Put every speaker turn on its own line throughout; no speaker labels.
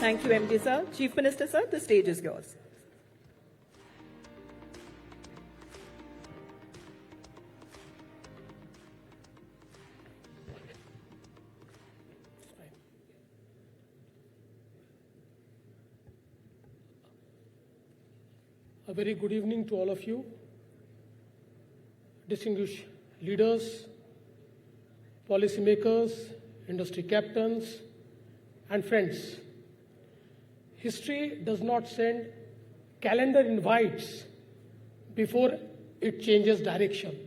Thank you, MD sir. Chief Minister sir, the stage is yours.
A very good evening to all of you, distinguished leaders, policymakers, industry captains, and friends. History does not send calendar invites before it changes direction.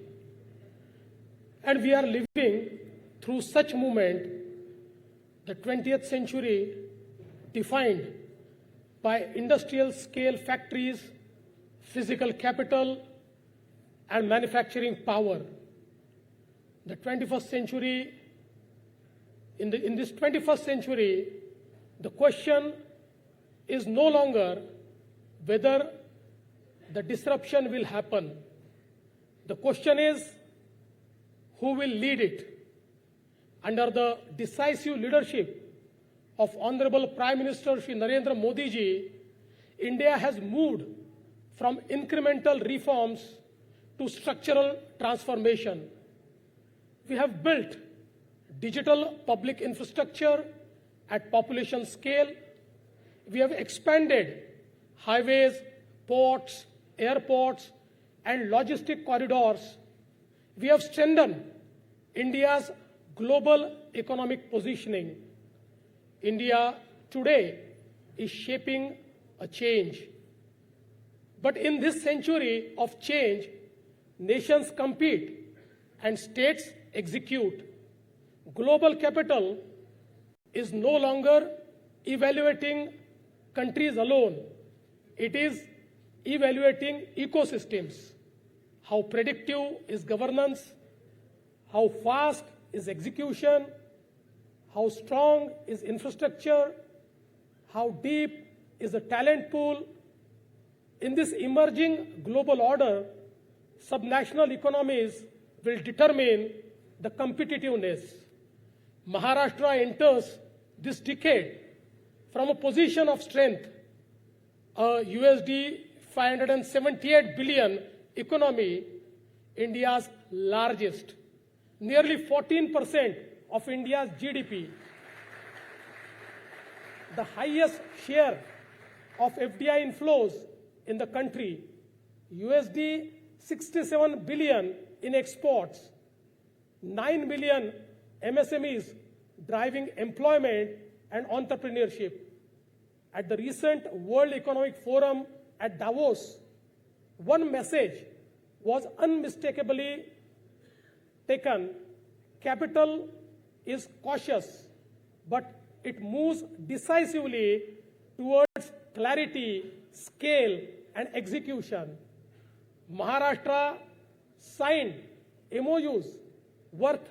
And we are living through such movement, the 20th century defined by industrial scale factories, physical capital, and manufacturing power. The 21st century, in this 21st century, the question is no longer whether the disruption will happen. The question is who will lead it. Under the decisive leadership of Honorable Prime Minister Shri Narendra Modi ji, India has moved from incremental reforms to structural transformation. We have built digital public infrastructure at population scale. We have expanded highways, ports, airports, and logistic corridors. We have strengthened India's global economic positioning. India today is shaping a change. But in this century of change, nations compete and states execute. Global capital is no longer evaluating countries alone. It is evaluating ecosystems. How predictive is governance? How fast is execution? How strong is infrastructure? How deep is the talent pool? In this emerging global order, subnational economies will determine the competitiveness. Maharashtra enters this decade from a position of strength, a USD 578 billion economy, India's largest, nearly 14% of India's GDP, the highest share of FDI inflows in the country, USD 67 billion in exports, 9 million MSMEs driving employment and entrepreneurship. At the recent World Economic Forum at Davos, one message was unmistakably taken: capital is cautious, but it moves decisively towards clarity, scale, and execution. Maharashtra signed MOUs worth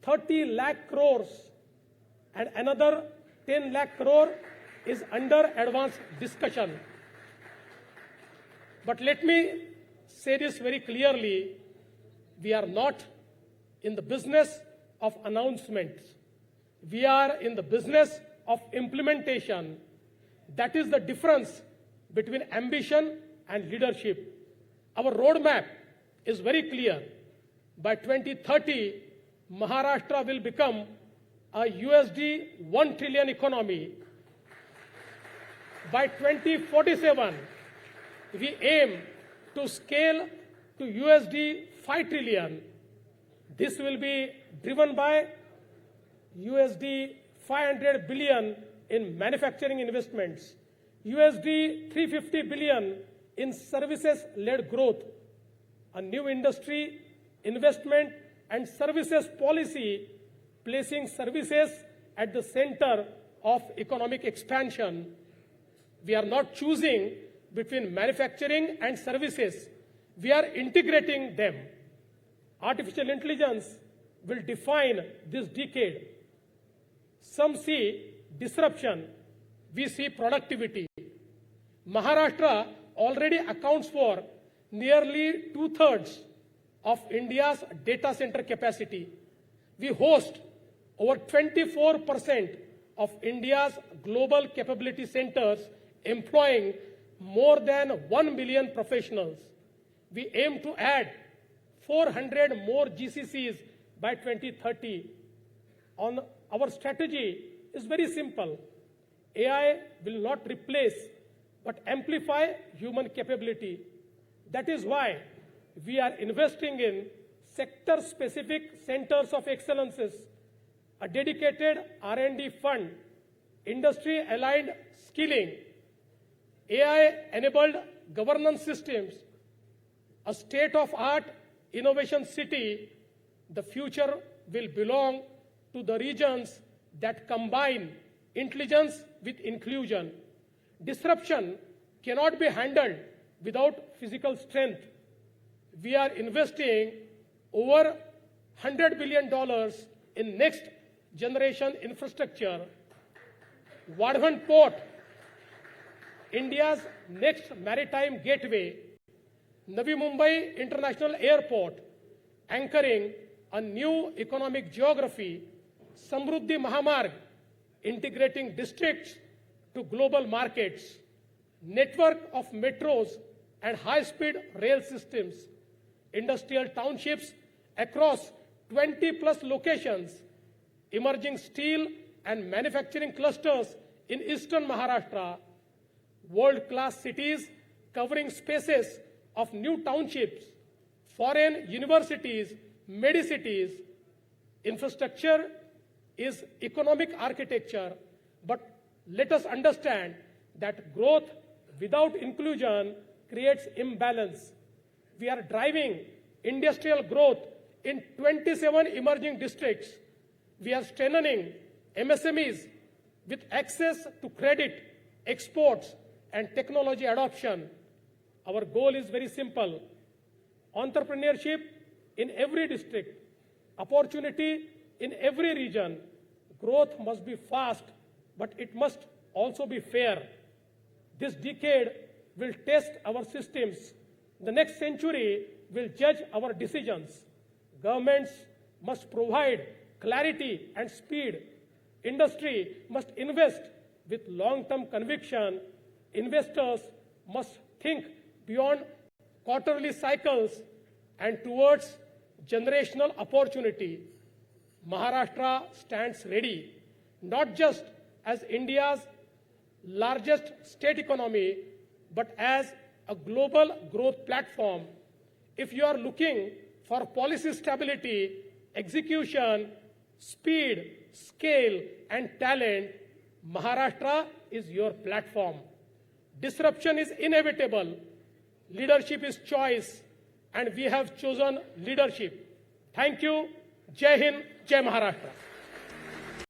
30 lakh crores and another 10 lakh crore is under advanced discussion. But let me say this very clearly, we are not in the business of announcements. We are in the business of implementation. That is the difference between ambition and leadership. Our roadmap is very clear. By 2030, Maharashtra will become a USD 1 trillion economy. By 2047, we aim to scale to USD 5 trillion. This will be driven by USD 500 billion in manufacturing investments, USD 350 billion in services-led growth, a new industry, investment and services policy placing services at the center of economic expansion. We are not choosing between manufacturing and services. We are integrating them. Artificial intelligence will define this decade. Some see disruption, we see productivity. Maharashtra already accounts for nearly 2/3 of India's data center capacity. We host over 24% of India's global capability centers employing more than 1 million professionals. We aim to add 400 more GCCs by 2030. Our strategy is very simple. AI will not replace but amplify human capability. That is why we are investing in sector-specific centers of excellences, a dedicated R&D fund, industry-aligned skilling, AI-enabled governance systems, a state-of-art innovation city. The future will belong to the regions that combine intelligence with inclusion. Disruption cannot be handled without physical strength. We are investing over $100 billion in next generation infrastructure. Vadhavan Port, India's next maritime gateway, Navi Mumbai International Airport, anchoring a new economic geography, Samruddhi Mahamarg, integrating districts to global markets, network of metros and high-speed rail systems, industrial townships across 20+ locations, emerging steel and manufacturing clusters in eastern Maharashtra, world-class cities covering spaces of new townships, foreign universities, medicities. Infrastructure is economic architecture, but let us understand that growth without inclusion creates imbalance. We are driving industrial growth in 27 emerging districts. We are strengthening MSMEs with access to credit, exports, and technology adoption. Our goal is very simple: entrepreneurship in every district, opportunity in every region. Growth must be fast, but it must also be fair. This decade will test our systems. The next century will judge our decisions. Governments must provide clarity and speed. Industry must invest with long-term conviction. Investors must think beyond quarterly cycles and towards generational opportunity. Maharashtra stands ready, not just as India's largest state economy, but as a global growth platform. If you are looking for policy stability, execution, speed, scale, and talent, Maharashtra is your platform. Disruption is inevitable. Leadership is choice, and we have chosen leadership. Thank you. Jai Hind, Jai Maharashtra.